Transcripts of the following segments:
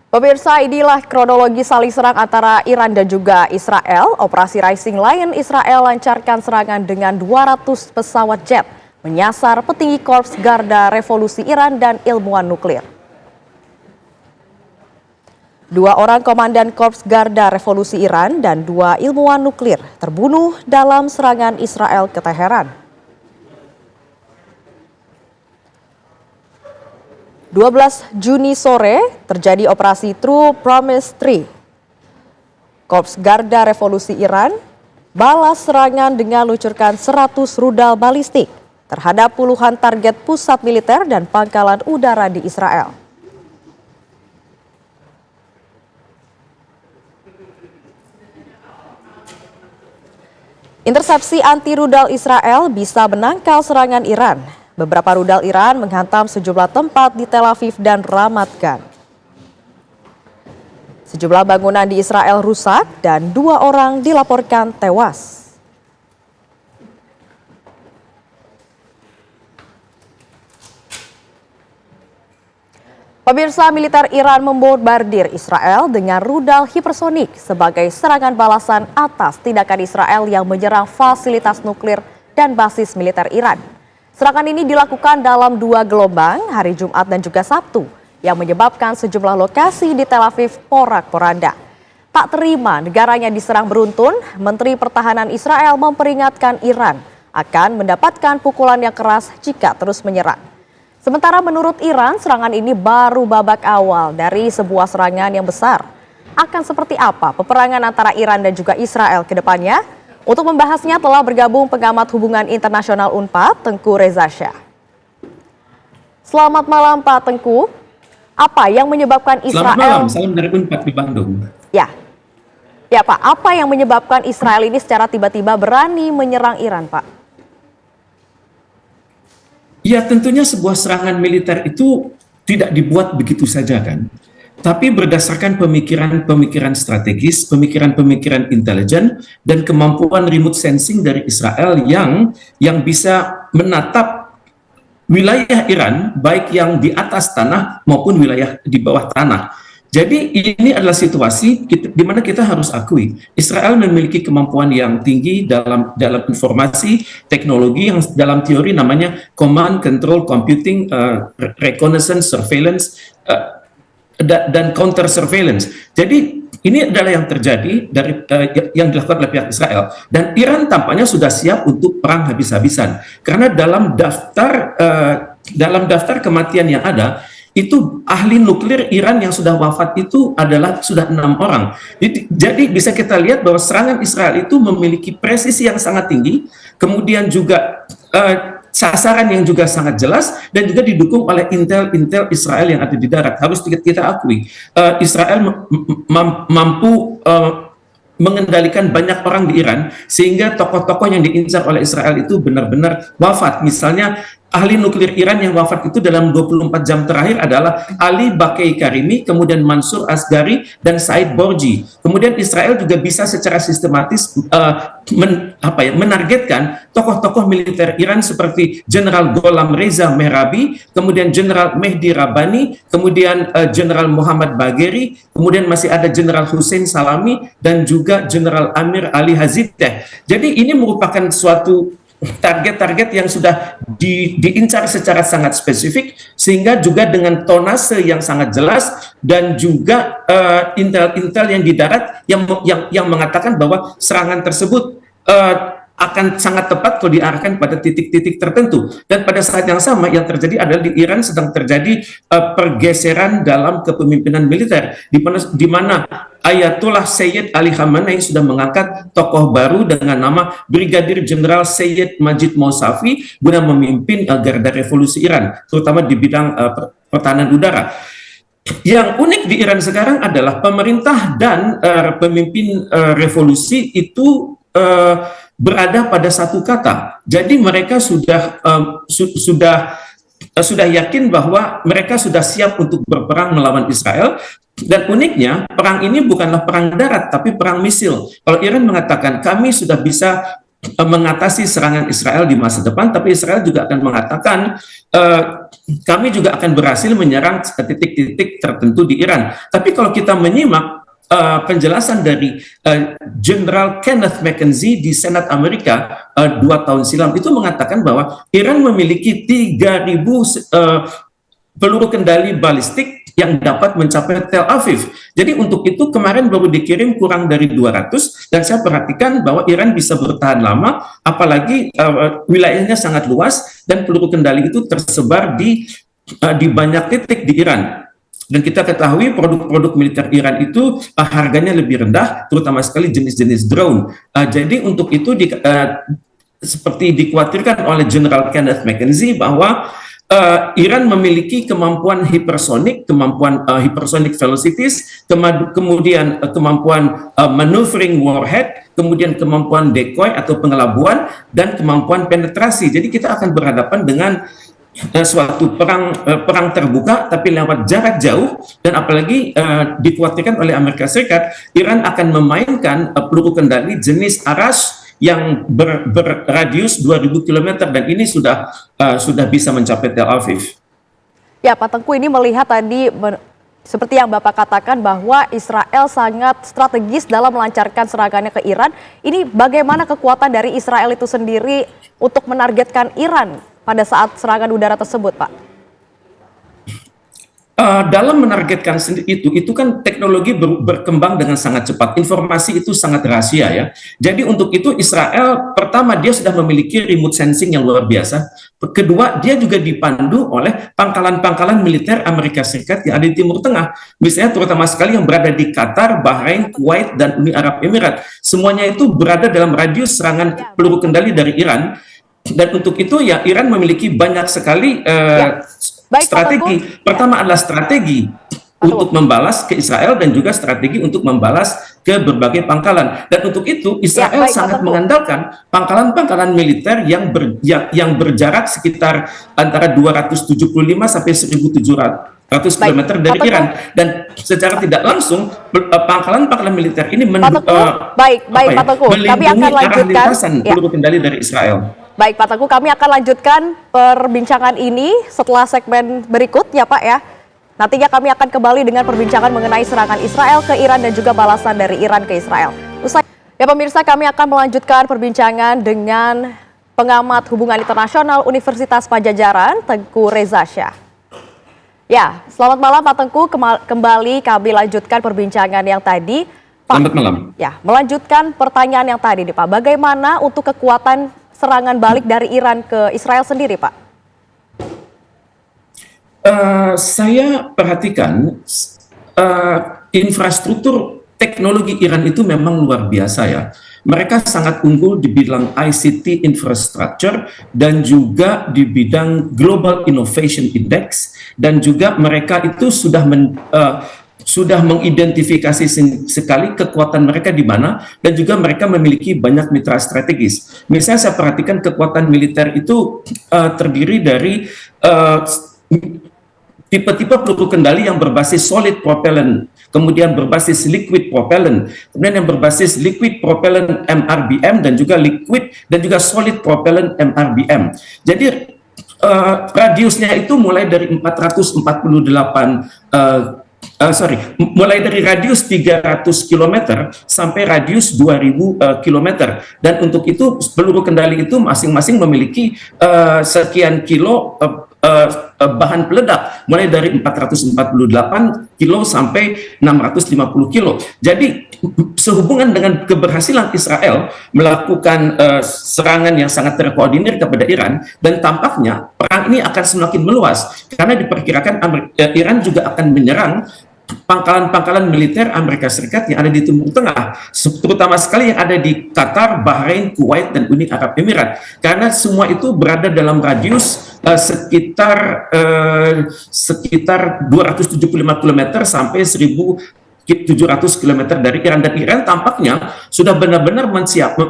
Pemirsa, inilah kronologi saling serang antara Iran dan juga Israel. Operasi Rising Lion Israel lancarkan serangan dengan 200 pesawat jet, menyasar petinggi Korps Garda Revolusi Iran dan ilmuwan nuklir. Dua orang komandan Korps Garda Revolusi Iran dan dua ilmuwan nuklir terbunuh dalam serangan Israel ke Teheran. 12 Juni sore terjadi operasi True Promise 3. Korps Garda Revolusi Iran balas serangan dengan meluncurkan 100 rudal balistik terhadap puluhan target pusat militer dan pangkalan udara di Israel. Intersepsi anti-rudal Israel bisa menangkal serangan Iran. Beberapa rudal Iran menghantam sejumlah tempat di Tel Aviv dan Ramat Gan. Sejumlah bangunan di Israel rusak dan 2 orang dilaporkan tewas. Pemirsa, militer Iran membombardir Israel dengan rudal hipersonik sebagai serangan balasan atas tindakan Israel yang menyerang fasilitas nuklir dan basis militer Iran. Serangan ini dilakukan dalam 2 gelombang, hari Jumat dan juga Sabtu, yang menyebabkan sejumlah lokasi di Tel Aviv porak-poranda. Tak terima negaranya diserang beruntun, Menteri Pertahanan Israel memperingatkan Iran akan mendapatkan pukulan yang keras jika terus menyerang. Sementara menurut Iran, serangan ini baru babak awal dari sebuah serangan yang besar. Akan seperti apa peperangan antara Iran dan juga Israel ke depannya? Untuk membahasnya telah bergabung pengamat hubungan internasional UNPAD, Tengku Reza Shah. Selamat malam Pak Tengku. Apa yang menyebabkan Israel... Selamat malam, salam dari UNPAD di Bandung. Ya Pak, apa yang menyebabkan Israel ini secara tiba-tiba berani menyerang Iran, Pak? Ya, tentunya sebuah serangan militer itu tidak dibuat begitu saja kan. Tapi berdasarkan pemikiran-pemikiran strategis, pemikiran-pemikiran intelijen, dan kemampuan remote sensing dari Israel yang bisa menatap wilayah Iran, baik yang di atas tanah maupun wilayah di bawah tanah. Jadi ini adalah situasi di mana kita harus akui, Israel memiliki kemampuan yang tinggi dalam informasi, teknologi yang dalam teori namanya command, control, computing, reconnaissance, surveillance, dan counter surveillance. Jadi ini adalah yang terjadi dari yang dilakukan oleh pihak Israel, dan Iran tampaknya sudah siap untuk perang habis-habisan karena dalam daftar kematian yang ada itu ahli nuklir Iran yang sudah wafat itu adalah sudah 6 orang. Jadi bisa kita lihat bahwa serangan Israel itu memiliki presisi yang sangat tinggi, kemudian juga sasaran yang juga sangat jelas, dan juga didukung oleh intel Israel yang ada di darat. Harus kita akui, Israel mampu mengendalikan banyak orang di Iran, sehingga tokoh-tokoh yang diincar oleh Israel itu benar-benar wafat. Misalnya ahli nuklir Iran yang wafat itu dalam 24 jam terakhir adalah Ali Bakei Karimi, kemudian Mansur Asghari, dan Said Borji. Kemudian Israel juga bisa secara sistematis menargetkan tokoh-tokoh militer Iran seperti Jenderal Gholam Reza Mehrabi, kemudian Jenderal Mehdi Rabbani, kemudian Jenderal Muhammad Bagheri, kemudian masih ada Jenderal Hussein Salami, dan juga Jenderal Amir Ali Hazideh. Jadi ini merupakan suatu target-target yang sudah diincar secara sangat spesifik, sehingga juga dengan tonase yang sangat jelas, dan juga intel-intel yang di darat yang mengatakan bahwa serangan tersebut akan sangat tepat kalau diarahkan pada titik-titik tertentu. Dan pada saat yang sama yang terjadi adalah di Iran sedang terjadi pergeseran dalam kepemimpinan militer, di mana Ayatollah Sayyid Ali Khamenei sudah mengangkat tokoh baru dengan nama Brigadir Jenderal Sayyid Majid Mousavi guna memimpin Garda Revolusi Iran, terutama di bidang pertahanan udara. Yang unik di Iran sekarang adalah pemerintah dan pemimpin revolusi itu berada pada satu kata. Jadi mereka sudah yakin bahwa mereka sudah siap untuk berperang melawan Israel. Dan uniknya, perang ini bukanlah perang darat, tapi perang misil. Kalau Iran mengatakan kami sudah bisa mengatasi serangan Israel di masa depan, tapi Israel juga akan mengatakan kami juga akan berhasil menyerang titik-titik tertentu di Iran. Tapi kalau kita menyimak penjelasan dari Jenderal Kenneth McKenzie di Senat Amerika 2 tahun silam itu mengatakan bahwa Iran memiliki 3.000 peluru kendali balistik yang dapat mencapai Tel Aviv. Jadi untuk itu kemarin baru dikirim kurang dari 200 dan saya perhatikan bahwa Iran bisa bertahan lama, apalagi wilayahnya sangat luas dan peluru kendali itu tersebar di banyak titik di Iran. Dan kita ketahui produk-produk militer Iran itu harganya lebih rendah, terutama sekali jenis-jenis drone. Jadi untuk itu seperti dikhawatirkan oleh General Kenneth McKenzie bahwa Iran memiliki kemampuan hipersonik, kemampuan hypersonic velocities, kemudian kemampuan maneuvering warhead, kemudian kemampuan decoy atau pengelabuan, dan kemampuan penetrasi. Jadi kita akan berhadapan dengan suatu perang terbuka tapi lewat jarak jauh, dan apalagi dikhawatirkan oleh Amerika Serikat, Iran akan memainkan peluru kendali jenis Arash yang berradius 2.000 km dan ini sudah bisa mencapai Tel Aviv. Ya, Pak Tengku, ini melihat tadi seperti yang Bapak katakan bahwa Israel sangat strategis dalam melancarkan serangannya ke Iran. Ini bagaimana kekuatan dari Israel itu sendiri untuk menargetkan Iran pada saat serangan udara tersebut, Pak? Dalam menargetkan itu kan teknologi berkembang dengan sangat cepat. Informasi itu sangat rahasia ya. Jadi untuk itu Israel pertama dia sudah memiliki remote sensing yang luar biasa. Kedua, dia juga dipandu oleh pangkalan-pangkalan militer Amerika Serikat yang ada di Timur Tengah. Misalnya terutama sekali yang berada di Qatar, Bahrain, Kuwait, dan Uni Arab Emirat. Semuanya itu berada dalam radius serangan peluru kendali dari Iran. Dan untuk itu ya Iran memiliki banyak sekali strategi. Pertama adalah strategi untuk membalas ke Israel dan juga strategi untuk membalas ke berbagai pangkalan. Dan untuk itu Israel sangat mengandalkan pangkalan-pangkalan militer yang berjarak sekitar antara 275 sampai 1.700 km dari Iran. Dan secara tidak langsung pangkalan-pangkalan militer ini melindungi arah lintasan peluru kendali dari Israel. Baik Pak Teguh, kami akan lanjutkan perbincangan ini setelah segmen berikut ya Pak ya. Nantinya kami akan kembali dengan perbincangan mengenai serangan Israel ke Iran dan juga balasan dari Iran ke Israel. Ya pemirsa, kami akan melanjutkan perbincangan dengan pengamat hubungan internasional Universitas Padjadjaran, Tengku Reza Shah. Ya, selamat malam Pak Tengku, kembali kami lanjutkan perbincangan yang tadi. Pak, selamat malam. Ya, melanjutkan pertanyaan yang tadi nih Pak, bagaimana untuk kekuatan serangan balik dari Iran ke Israel sendiri, Pak? Saya perhatikan infrastruktur teknologi Iran itu memang luar biasa ya. Mereka sangat unggul di bidang ICT infrastructure dan juga di bidang Global Innovation Index, dan juga mereka itu sudah mengidentifikasi sekali kekuatan mereka di mana, dan juga mereka memiliki banyak mitra strategis. Misalnya saya perhatikan kekuatan militer itu terdiri dari tipe-tipe peluru kendali yang berbasis solid propellant, kemudian berbasis liquid propellant, kemudian yang berbasis liquid propellant MRBM, dan juga liquid dan juga solid propellant MRBM. Jadi radiusnya itu mulai dari mulai dari radius 300 km sampai radius 2000 km. Dan untuk itu peluru kendali itu masing-masing memiliki sekian kilo bahan peledak, mulai dari 448 kilo sampai 650 kilo. Jadi sehubungan dengan keberhasilan Israel melakukan serangan yang sangat terkoordinir kepada Iran, dan tampaknya perang ini akan semakin meluas karena diperkirakan Iran juga akan menyerang pangkalan-pangkalan militer Amerika Serikat yang ada di Timur Tengah, terutama sekali yang ada di Qatar, Bahrain, Kuwait, dan Uni Arab Emirat, karena semua itu berada dalam radius sekitar 275 km sampai 1.700 km dari Iran. Dan Iran tampaknya sudah benar-benar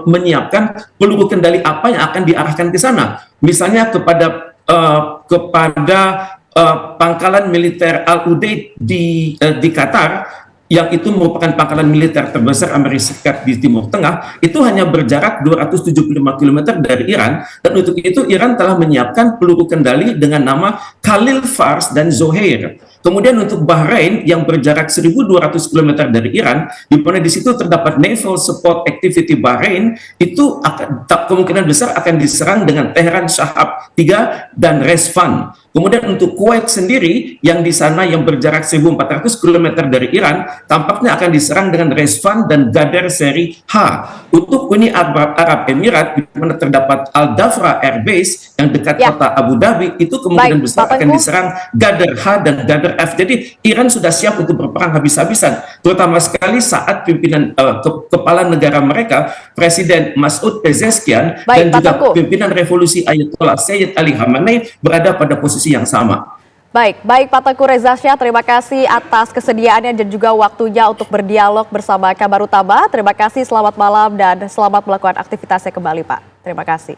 menyiapkan peluru kendali apa yang akan diarahkan ke sana, misalnya kepada pangkalan militer Al Udeid di Qatar. yang itu merupakan pangkalan militer terbesar Amerika Serikat di Timur Tengah, itu hanya berjarak 275 km dari Iran, dan untuk itu Iran telah menyiapkan peluru kendali dengan nama Khalil Fars dan Zohair. Kemudian untuk Bahrain yang berjarak 1.200 km dari Iran, di mana di situ terdapat Naval Support Activity Bahrain, itu kemungkinan besar akan diserang dengan Tehran Shahab 3 dan Resvan. Kemudian untuk Kuwait sendiri yang di sana yang berjarak 1.400 km dari Iran, tampaknya akan diserang dengan Resvan dan Gader seri H. Untuk Uni Arab Emirat, di mana terdapat Al Dhafra Air Base yang dekat kota Abu Dhabi, itu kemungkinan besar akan diserang Gader H dan Gader F. Jadi Iran sudah siap untuk berperang habis-habisan, terutama sekali saat pimpinan kepala negara mereka, Presiden Masoud Pezeshkian dan juga pimpinan revolusi Ayatollah Sayyid Ali Khamenei berada pada posisi yang sama. Baik Pak Tengku Reza Shah, terima kasih atas kesediaannya dan juga waktunya untuk berdialog bersama Kabar Utama. Terima kasih, selamat malam dan selamat melakukan aktivitasnya kembali Pak. Terima kasih.